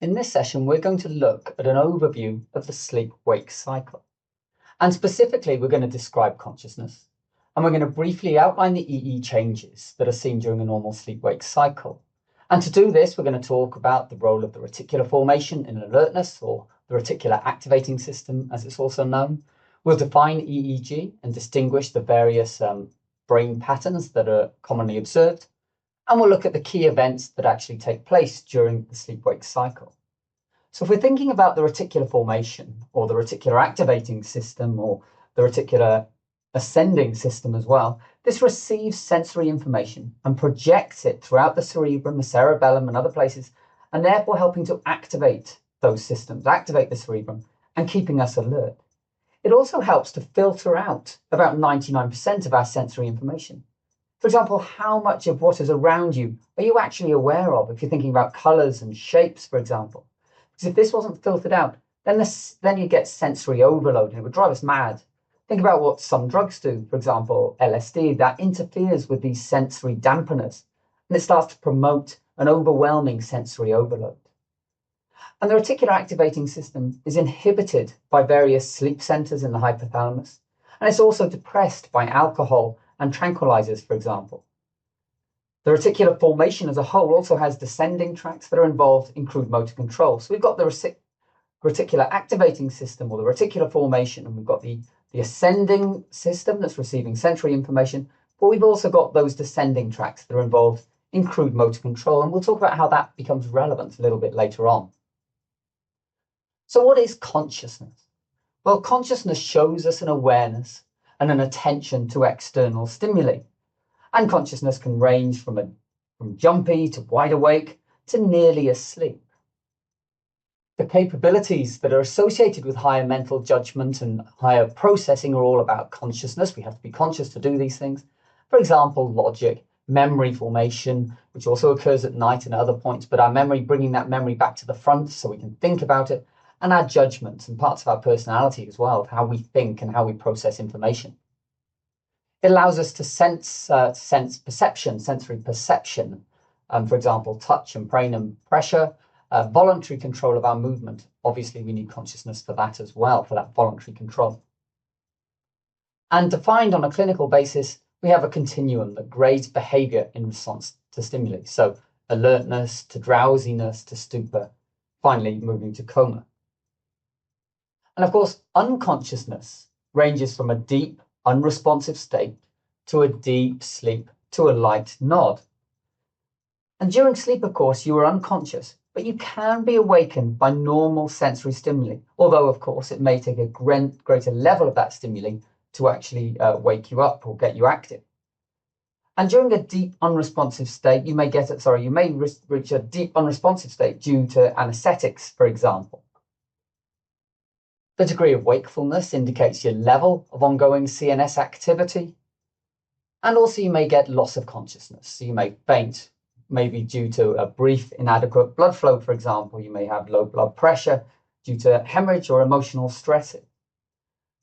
In this session, we're going to look at an overview of the sleep-wake cycle. And specifically, we're going to describe consciousness. And we're going to briefly outline the EE changes that are seen during a normal sleep-wake cycle. And to do this, we're going to talk about the role of the reticular formation in alertness, or the reticular activating system, as it's also known. We'll define EEG and distinguish the various brain patterns that are commonly observed. And we'll look at the key events that actually take place during the sleep-wake cycle. So if we're thinking about the reticular formation, or the reticular activating system, or the reticular ascending system as well, this receives sensory information and projects it throughout the cerebrum, the cerebellum, and other places, and therefore helping to activate those systems, activate the cerebrum, and keeping us alert. It also helps to filter out about 99% of our sensory information. For example, how much of what is around you are you actually aware of if you're thinking about colours and shapes, for example? Because if this wasn't filtered out, then you get sensory overload and it would drive us mad. Think about what some drugs do, for example, LSD, that interferes with these sensory dampeners and it starts to promote an overwhelming sensory overload. And the reticular activating system is inhibited by various sleep centres in the hypothalamus, and it's also depressed by alcohol and tranquilizers, for example. The reticular formation as a whole also has descending tracts that are involved in crude motor control. So we've got the reticular activating system, or the reticular formation, and we've got the ascending system that's receiving sensory information, but we've also got those descending tracts that are involved in crude motor control, and we'll talk about how that becomes relevant a little bit later on. So what is consciousness? Well, consciousness shows us an awareness and an attention to external stimuli. And consciousness can range from jumpy to wide awake to nearly asleep. The capabilities that are associated with higher mental judgment and higher processing are all about consciousness. We have to be conscious to do these things. For example, logic, memory formation, which also occurs at night and other points, but our memory, bringing that memory back to the front so we can think about it, and our judgments and parts of our personality as well, of how we think and how we process information. It allows us to sense perception, sensory perception, for example, touch and pain and pressure, voluntary control of our movement. Obviously, we need consciousness for that as well, for that voluntary control. And defined on a clinical basis, we have a continuum that grades behavior in response to stimuli. So alertness to drowsiness to stupor, finally moving to coma. And of course, unconsciousness ranges from a deep, unresponsive state to a deep sleep to a light nod. And during sleep, of course, you are unconscious, but you can be awakened by normal sensory stimuli, although, of course, it may take a greater level of that stimuli to actually wake you up or get you active. And during a deep unresponsive state, you may reach a deep unresponsive state due to anesthetics, for example. The degree of wakefulness indicates your level of ongoing CNS activity. And also you may get loss of consciousness. So you may faint, maybe due to a brief inadequate blood flow, for example. You may have low blood pressure due to hemorrhage or emotional stress.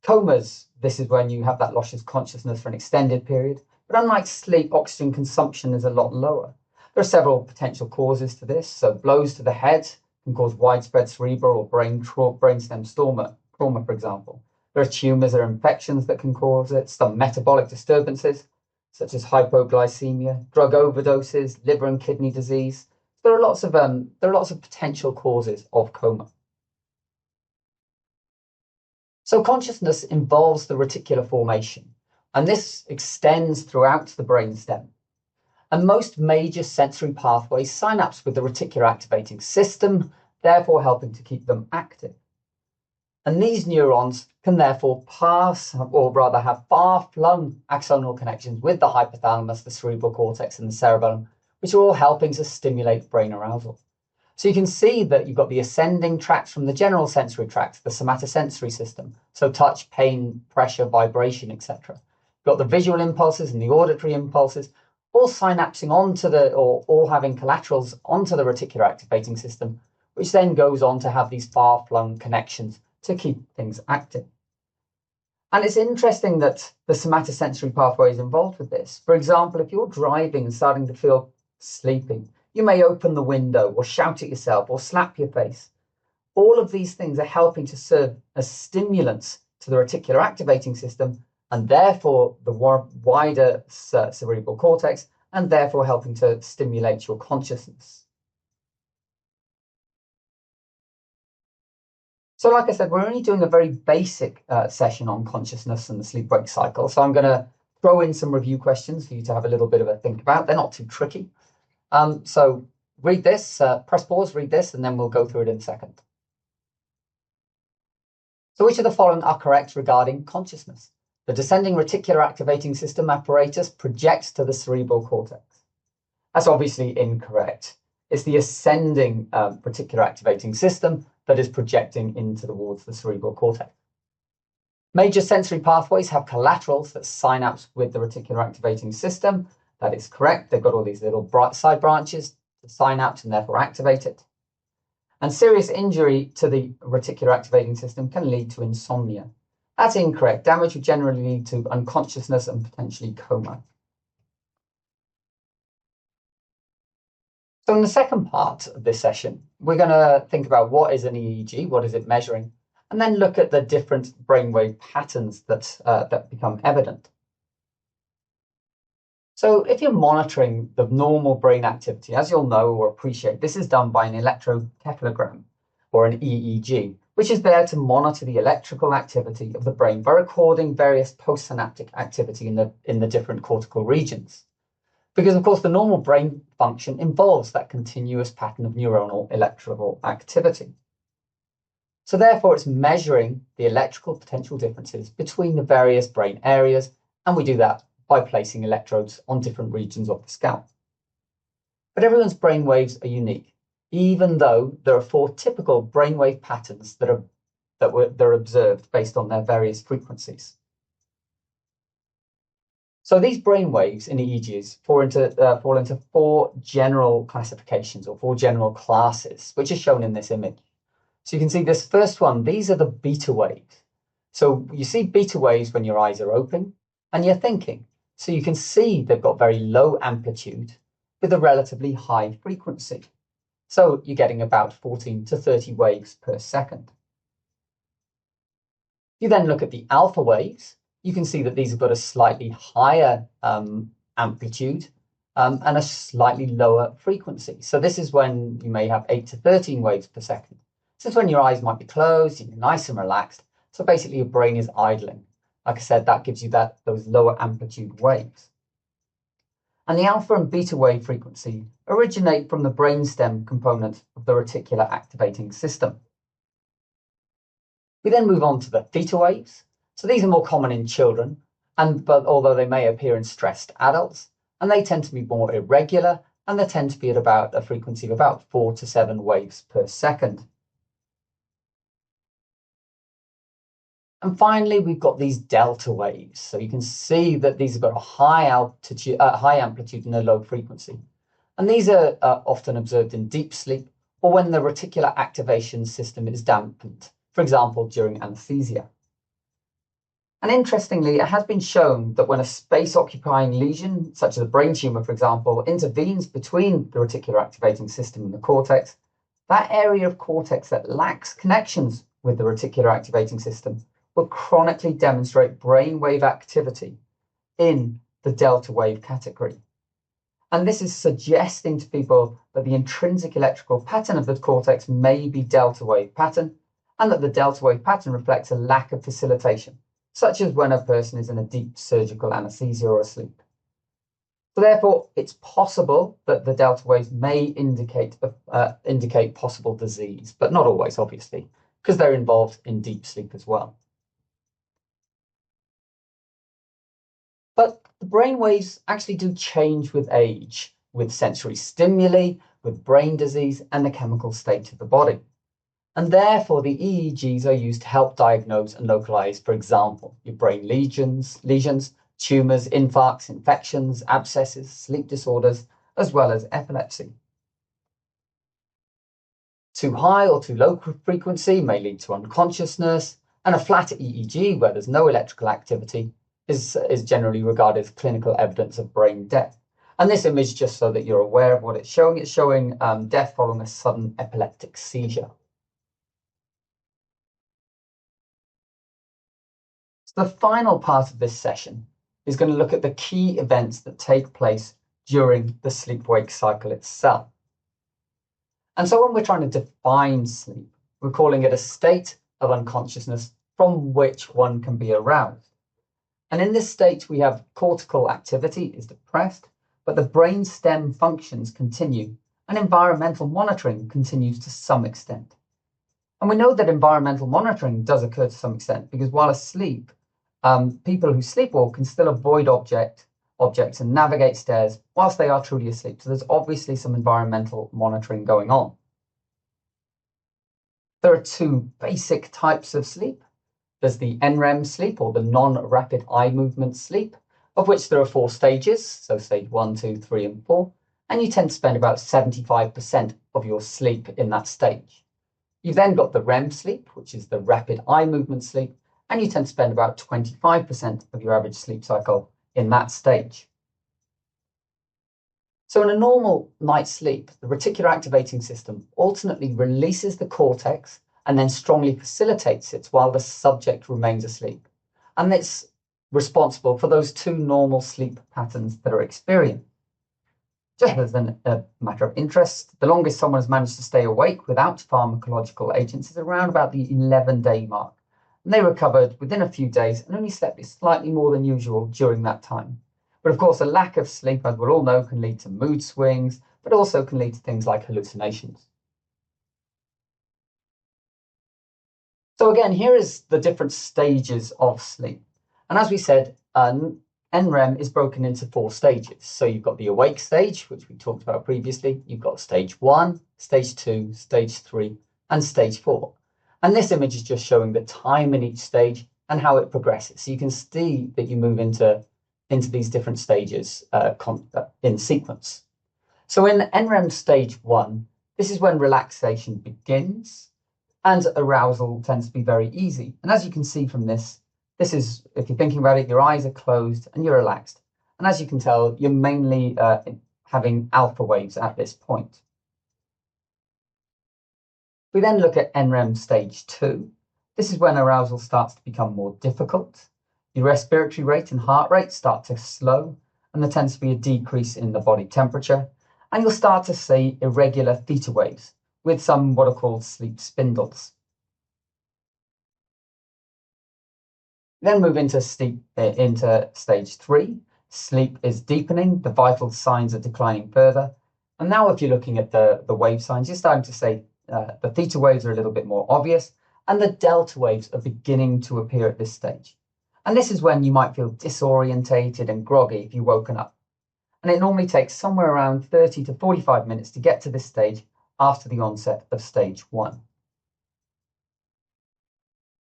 Comas, this is when you have that loss of consciousness for an extended period. But unlike sleep, oxygen consumption is a lot lower. There are several potential causes to this. So blows to the head can cause widespread cerebral or brainstem trauma, for example. There are tumours or infections that can cause it, some metabolic disturbances, such as hypoglycemia, drug overdoses, liver and kidney disease. There are lots of potential causes of coma. So consciousness involves the reticular formation, and this extends throughout the brainstem. And most major sensory pathways synapse with the reticular activating system, therefore helping to keep them active. And these neurons can therefore pass, or rather have far-flung axonal connections with the hypothalamus, the cerebral cortex, and the cerebellum, which are all helping to stimulate brain arousal. So you can see that you've got the ascending tracts from the general sensory tracts, the somatosensory system, so touch, pain, pressure, vibration, etc. You've got the visual impulses and the auditory impulses, all synapsing all having collaterals onto the reticular activating system, which then goes on to have these far-flung connections to keep things active. And it's interesting that the somatosensory pathway is involved with this. For example, if you're driving and starting to feel sleepy, You may open the window or shout at yourself or slap your face. All of these things are helping to serve as stimulants to the reticular activating system and therefore the wider cerebral cortex, and therefore helping to stimulate your consciousness. So like I said, we're only doing a very basic session on consciousness and the sleep-wake cycle. So I'm going to throw in some review questions for you to have a little bit of a think about. They're not too tricky. So read this, press pause, read this, and then we'll go through it in a second. So which of the following are correct regarding consciousness? The descending reticular activating system apparatus projects to the cerebral cortex. That's obviously incorrect. It's the ascending reticular activating system that is projecting towards the cerebral cortex. Major sensory pathways have collaterals that synapse with the reticular activating system. That is correct. They've got all these little side branches to synapse and therefore activate it. And serious injury to the reticular activating system can lead to insomnia. That's incorrect. Damage would generally lead to unconsciousness and potentially coma. So in the second part of this session, we're going to think about what is an EEG, what is it measuring, and then look at the different brainwave patterns that become evident. So if you're monitoring the normal brain activity, as you'll know or appreciate, this is done by an electroencephalogram or an EEG, which is there to monitor the electrical activity of the brain by recording various postsynaptic activity in the different cortical regions. Because, of course, the normal brain function involves that continuous pattern of neuronal electrical activity. So therefore, it's measuring the electrical potential differences between the various brain areas, and we do that by placing electrodes on different regions of the scalp. But everyone's brain waves are unique, even though there are 4 typical brainwave patterns that are observed based on their various frequencies. So these brain waves in EEGs fall into 4 general classifications or 4 general classes, which are shown in this image. So you can see this first one, these are the beta waves. So you see beta waves when your eyes are open and you're thinking. So you can see they've got very low amplitude with a relatively high frequency. So you're getting about 14 to 30 waves per second. You then look at the alpha waves. You can see that these have got a slightly higher amplitude and a slightly lower frequency. So this is when you may have 8 to 13 waves per second. This is when your eyes might be closed, you're nice and relaxed. So basically your brain is idling. Like I said, that gives you those lower amplitude waves. And the alpha and beta wave frequency originate from the brainstem component of the reticular activating system. We then move on to the theta waves. So these are more common in children, but although they may appear in stressed adults, and they tend to be more irregular, and they tend to be at about a frequency of about 4 to 7 waves per second. And finally, we've got these delta waves. So you can see that these have got a high amplitude and a low frequency. And these are often observed in deep sleep or when the reticular activation system is dampened, for example, during anesthesia. And interestingly, it has been shown that when a space-occupying lesion, such as a brain tumor, for example, intervenes between the reticular activating system and the cortex, that area of cortex that lacks connections with the reticular activating system will chronically demonstrate brainwave activity in the delta wave category. And this is suggesting to people that the intrinsic electrical pattern of the cortex may be delta wave pattern, and that the delta wave pattern reflects a lack of facilitation, such as when a person is in a deep surgical anesthesia or asleep. So therefore, it's possible that the delta waves may indicate possible disease, but not always, obviously, because they're involved in deep sleep as well. But the brain waves actually do change with age, with sensory stimuli, with brain disease, and the chemical state of the body. And therefore, the EEGs are used to help diagnose and localize, for example, your brain lesions, tumors, infarcts, infections, abscesses, sleep disorders, as well as epilepsy. Too high or too low frequency may lead to unconsciousness, and a flat EEG, where there's no electrical activity, is generally regarded as clinical evidence of brain death. And this image, just so that you're aware of what it's showing death following a sudden epileptic seizure. So the final part of this session is going to look at the key events that take place during the sleep-wake cycle itself. And so when we're trying to define sleep, we're calling it a state of unconsciousness from which one can be aroused. And in this state, we have cortical activity is depressed, but the brain stem functions continue, and environmental monitoring continues to some extent. And we know that environmental monitoring does occur to some extent because while asleep, people who sleepwalk can still avoid objects and navigate stairs whilst they are truly asleep. So there's obviously some environmental monitoring going on. There are two basic types of sleep. There's the NREM sleep, or the non-rapid eye movement sleep, of which there are 4 stages, so stage 1, 2, 3, and 4, and you tend to spend about 75% of your sleep in that stage. You've then got the REM sleep, which is the rapid eye movement sleep, and you tend to spend about 25% of your average sleep cycle in that stage. So in a normal night's sleep, the reticular activating system alternately releases the cortex and then strongly facilitates it while the subject remains asleep. And it's responsible for those 2 normal sleep patterns that are experienced. Just as a matter of interest, the longest someone has managed to stay awake without pharmacological agents is around about the 11-day mark. And they recovered within a few days and only slept slightly more than usual during that time. But of course, a lack of sleep, as we'll all know, can lead to mood swings, but also can lead to things like hallucinations. So again, here is the different stages of sleep. And as we said, NREM is broken into 4 stages. So you've got the awake stage, which we talked about previously. You've got stage 1, stage 2, stage 3, and stage 4. And this image is just showing the time in each stage and how it progresses. So you can see that you move into these different stages in sequence. So in NREM stage 1, this is when relaxation begins and arousal tends to be very easy. And as you can see from this is, if you're thinking about it, your eyes are closed and you're relaxed. And as you can tell, you're mainly having alpha waves at this point. We then look at NREM stage 2. This is when arousal starts to become more difficult. Your respiratory rate and heart rate start to slow, and there tends to be a decrease in the body temperature, and you'll start to see irregular theta waves with some what are called sleep spindles. Then move into stage 3. Sleep is deepening, the vital signs are declining further, and now if you're looking at the wave signs, you're starting to say the theta waves are a little bit more obvious, and the delta waves are beginning to appear at this stage. And this is when you might feel disorientated and groggy if you've woken up. And it normally takes somewhere around 30 to 45 minutes to get to this stage after the onset of stage 1.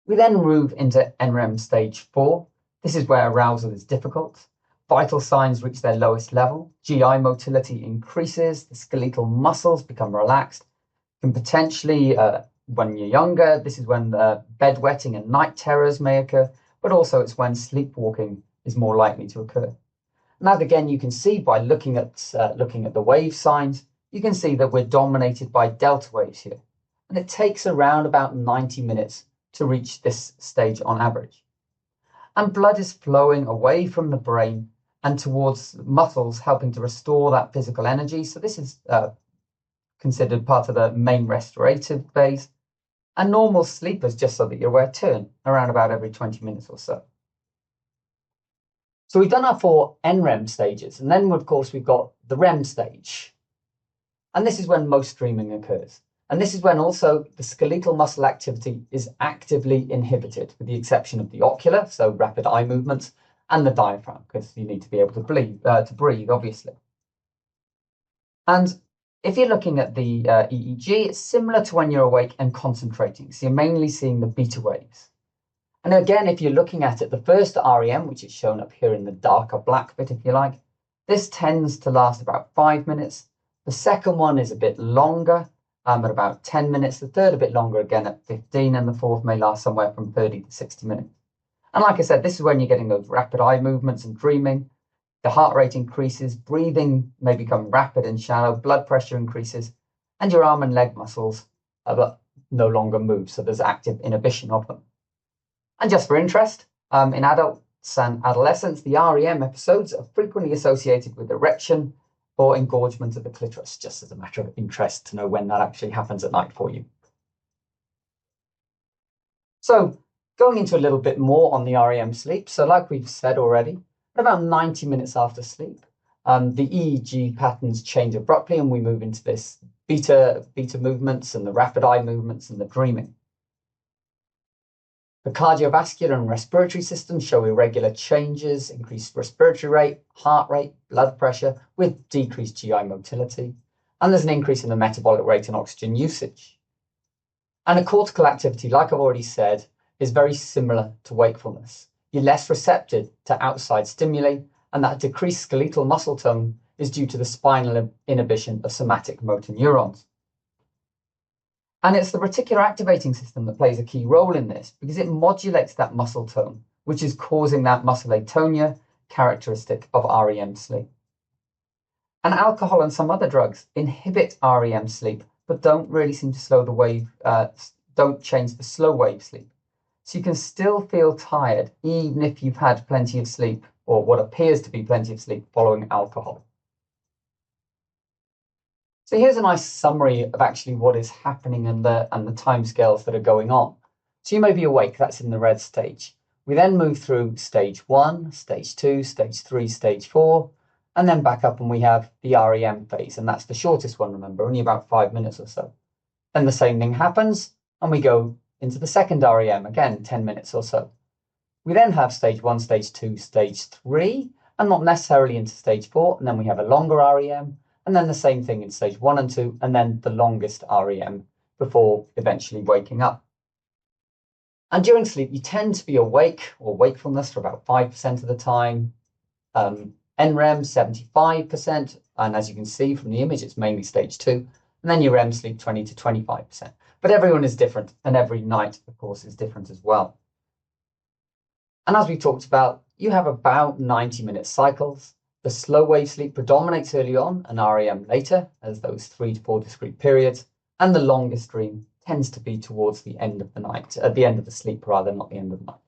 We then move into NREM stage 4. This is where arousal is difficult. Vital signs reach their lowest level. GI motility increases. The skeletal muscles become relaxed. And potentially, when you're younger, this is when bedwetting and night terrors may occur, but also it's when sleepwalking is more likely to occur. Now, again, you can see by looking at the wave signs, you can see that we're dominated by delta waves here. And it takes around about 90 minutes to reach this stage on average. And blood is flowing away from the brain and towards muscles, helping to restore that physical energy. So this is considered part of the main restorative phase. And normal sleepers, just so that you're aware, turn around about every 20 minutes or so. So we've done our 4 NREM stages, and then of course we've got the REM stage. And this is when most dreaming occurs. And this is when also the skeletal muscle activity is actively inhibited, with the exception of the ocular, so rapid eye movements, and the diaphragm, because you need to be able to breathe, obviously. And if you're looking at the EEG, it's similar to when you're awake and concentrating. So you're mainly seeing the beta waves. And again, if you're looking at it, the first REM, which is shown up here in the darker black bit, if you like, this tends to last about 5 minutes. The second one is a bit longer, at about 10 minutes. The third a bit longer, again at 15, and the fourth may last somewhere from 30 to 60 minutes. And like I said, this is when you're getting those rapid eye movements and dreaming. The heart rate increases, breathing may become rapid and shallow, blood pressure increases, and your arm and leg muscles no longer move, so there's active inhibition of them. And just for interest, in adults and adolescents, the REM episodes are frequently associated with erection or engorgement of the clitoris, just as a matter of interest to know when that actually happens at night for you. So going into a little bit more on the REM sleep, so like we've said already, about 90 minutes after sleep, the EEG patterns change abruptly and we move into this beta movements and the rapid eye movements and the dreaming. The cardiovascular and respiratory systems show irregular changes, increased respiratory rate, heart rate, blood pressure, with decreased GI motility. And there's an increase in the metabolic rate and oxygen usage. And the cortical activity, like I've already said, is very similar to wakefulness. You're less receptive to outside stimuli, and that decreased skeletal muscle tone is due to the spinal inhibition of somatic motor neurons. And it's the reticular activating system that plays a key role in this because it modulates that muscle tone, which is causing that muscle atonia characteristic of REM sleep. And alcohol and some other drugs inhibit REM sleep, but don't really seem to slow the wave, don't change the slow wave sleep. So you can still feel tired even if you've had plenty of sleep or what appears to be plenty of sleep following alcohol. So here's a nice summary of actually what is happening and the timescales that are going on. So you may be awake, that's in the red stage. We then move through stage 1, stage 2, stage 3, stage 4, and then back up and we have the REM phase, and that's the shortest one, remember, only about 5 minutes or so. Then the same thing happens, and we go into the second REM, again, 10 minutes or so. We then have stage 1, stage 2, stage 3, and not necessarily into stage 4, and then we have a longer REM, and then the same thing in stage 1 and 2, and then the longest REM before eventually waking up. And during sleep, you tend to be awake or wakefulness for about 5% of the time. NREM, 75%, and as you can see from the image, it's mainly stage 2, and then your REM sleep, 20 to 25%. But everyone is different, and every night, of course, is different as well. And as we talked about, you have about 90-minute cycles. The slow wave sleep predominates early on and REM later, as those 3 to 4 discrete periods, and the longest dream tends to be towards the end of the night, at the end of the sleep rather, not the end of the night.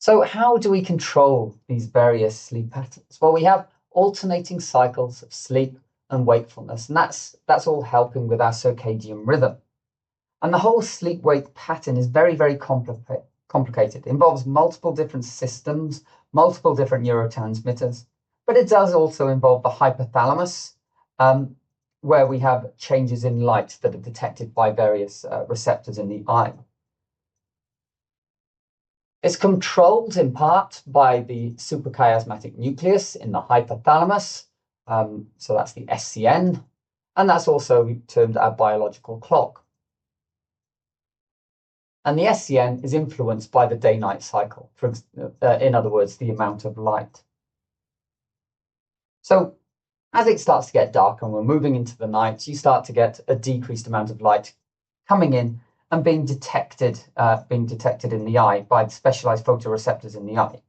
So how do we control these various sleep patterns? Well, we have alternating cycles of sleep and wakefulness, and that's all helping with our circadian rhythm. And the whole sleep-wake pattern is very, very complicated. It involves multiple different systems, multiple different neurotransmitters, but it does also involve the hypothalamus, where we have changes in light that are detected by various receptors in the eye. It's controlled in part by the suprachiasmatic nucleus in the hypothalamus, so that's the SCN, and that's also termed our biological clock. And the SCN is influenced by the day-night cycle, in other words, the amount of light. So as it starts to get darker and we're moving into the night, you start to get a decreased amount of light coming in and being detected in the eye by the specialized photoreceptors in the eye.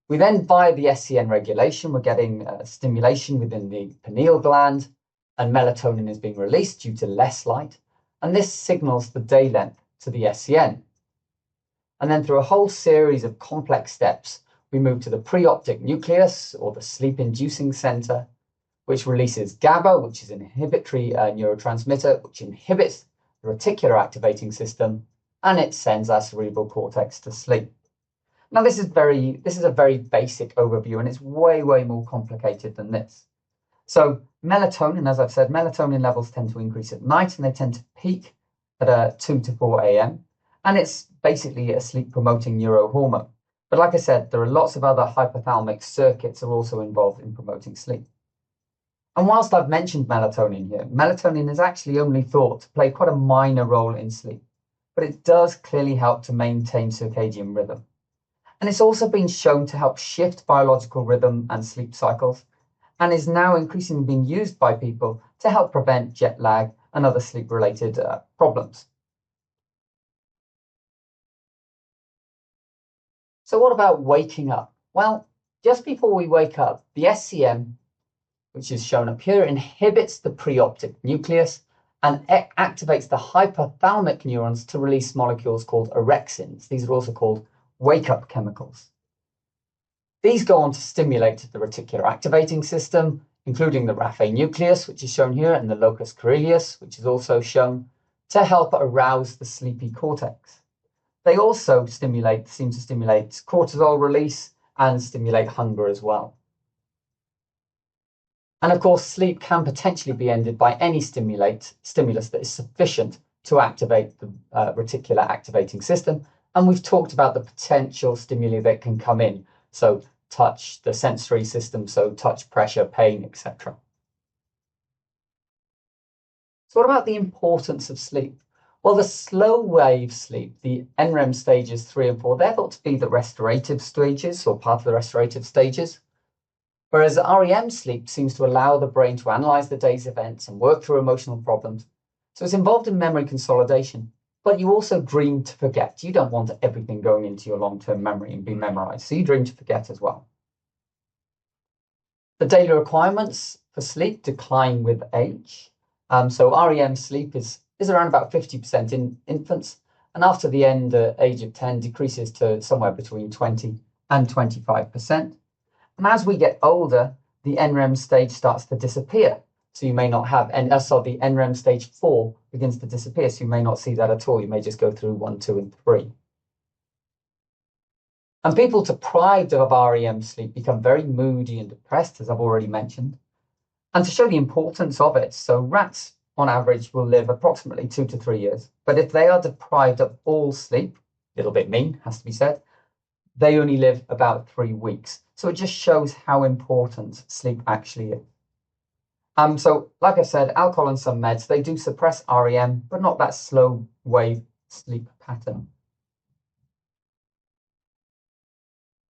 We then, via the SCN regulation, we're getting stimulation within the pineal gland, and melatonin is being released due to less light, and this signals the day length to the SCN. And then through a whole series of complex steps, we move to the preoptic nucleus, or the sleep-inducing center, which releases GABA, which is an inhibitory neurotransmitter, which inhibits the reticular activating system, and it sends our cerebral cortex to sleep. Now, this is a very basic overview, and it's way, way more complicated than this. So melatonin, as I've said, melatonin levels tend to increase at night, and they tend to peak at 2 to 4 a.m. And it's basically a sleep-promoting neurohormone. But like I said, there are lots of other hypothalamic circuits are also involved in promoting sleep. And whilst I've mentioned melatonin here, melatonin is actually only thought to play quite a minor role in sleep, but it does clearly help to maintain circadian rhythm. And it's also been shown to help shift biological rhythm and sleep cycles, and is now increasingly being used by people to help prevent jet lag and other sleep-related problems. So what about waking up? Well, just before we wake up, the SCM, which is shown up here, inhibits the preoptic nucleus and activates the hypothalamic neurons to release molecules called orexins. These are also called wake-up chemicals. These go on to stimulate the reticular activating system, including the raphe nucleus, which is shown here, and the locus coeruleus, which is also shown, to help arouse the sleepy cortex. They also seem to stimulate cortisol release and stimulate hunger as well. And of course, sleep can potentially be ended by any stimulus that is sufficient to activate the reticular activating system. And we've talked about the potential stimuli that can come in. So touch, the sensory system, so touch, pressure, pain, etc. So what about the importance of sleep? Well, the slow wave sleep, the NREM stages 3 and 4, they're thought to be the restorative stages or part of the restorative stages. Whereas REM sleep seems to allow the brain to analyze the day's events and work through emotional problems. So it's involved in memory consolidation, but you also dream to forget. You don't want everything going into your long-term memory and be memorized, so you dream to forget as well. The daily requirements for sleep decline with age. So REM sleep is around about 50% in infants, and after the age of 10 decreases to somewhere between 20 and 25%. And as we get older, the NREM stage starts to disappear. So you may not have, the NREM stage 4 begins to disappear. So you may not see that at all. You may just go through 1, 2, and 3. And people deprived of REM sleep become very moody and depressed, as I've already mentioned. And to show the importance of it, so rats on average will live approximately 2 to 3 years. But if they are deprived of all sleep, a little bit mean, has to be said, they only live about 3 weeks. So it just shows how important sleep actually is. So like I said, alcohol and some meds, they do suppress REM, but not that slow wave sleep pattern.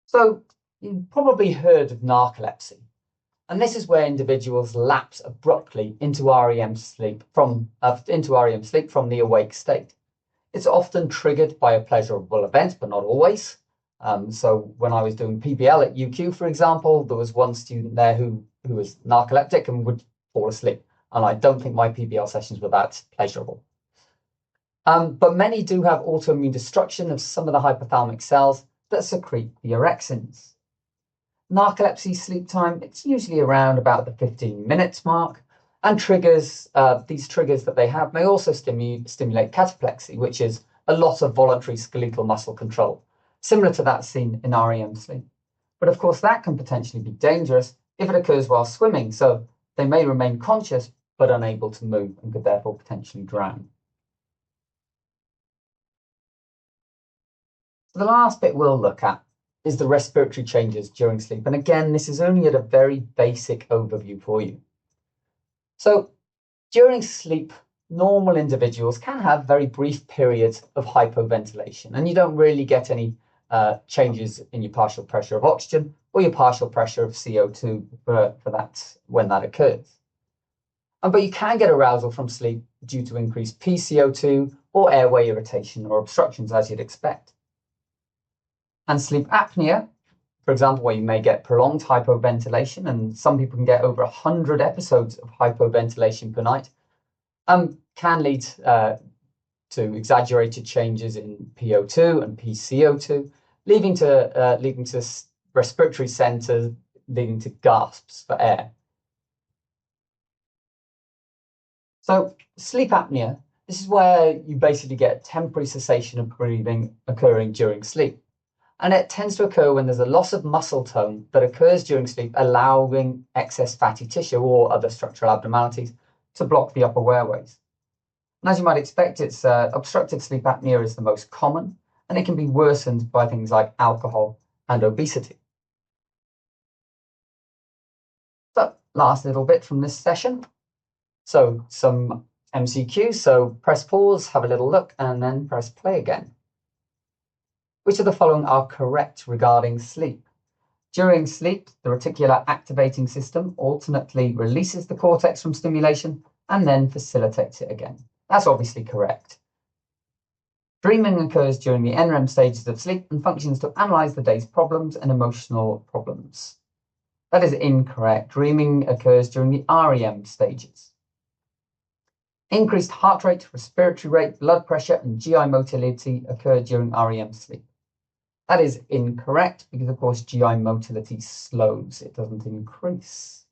So you've probably heard of narcolepsy. And this is where individuals lapse abruptly into REM sleep from the awake state. It's often triggered by a pleasurable event, but not always. So when I was doing PBL at UQ, for example, there was one student there who was narcoleptic and would fall asleep. And I don't think my PBL sessions were that pleasurable. But many do have autoimmune destruction of some of the hypothalamic cells that secrete the orexins. Narcolepsy sleep time, it's usually around about the 15 minutes mark. And these triggers that they have may also stimulate cataplexy, which is a loss of voluntary skeletal muscle control, similar to that seen in REM sleep. But of course, that can potentially be dangerous if it occurs while swimming, so they may remain conscious but unable to move and could therefore potentially drown. So the last bit we'll look at is the respiratory changes during sleep. And again, this is only at a very basic overview for you. So during sleep, normal individuals can have very brief periods of hypoventilation, and you don't really get any changes in your partial pressure of oxygen or your partial pressure of CO2 for that when that occurs. But you can get arousal from sleep due to increased PCO2 or airway irritation or obstructions, as you'd expect. And sleep apnea, for example, where you may get prolonged hypoventilation, and some people can get over 100 episodes of hypoventilation per night, can lead to exaggerated changes in PO2 and PCO2, leading to respiratory centers, leading to gasps for air. So sleep apnea, this is where you basically get temporary cessation of breathing occurring during sleep. And it tends to occur when there's a loss of muscle tone that occurs during sleep, allowing excess fatty tissue or other structural abnormalities to block the upper airways. And as you might expect, it's obstructive sleep apnea is the most common, and it can be worsened by things like alcohol and obesity. So last little bit from this session. So some MCQs, so press pause, have a little look, and then press play again. Which of the following are correct regarding sleep? During sleep, the reticular activating system alternately releases the cortex from stimulation and then facilitates it again. That's obviously correct. Dreaming occurs during the NREM stages of sleep and functions to analyze the day's problems and emotional problems. That is incorrect. Dreaming occurs during the REM stages. Increased heart rate, respiratory rate, blood pressure, and GI motility occur during REM sleep. That is incorrect because, of course, GI motility slows. It doesn't increase.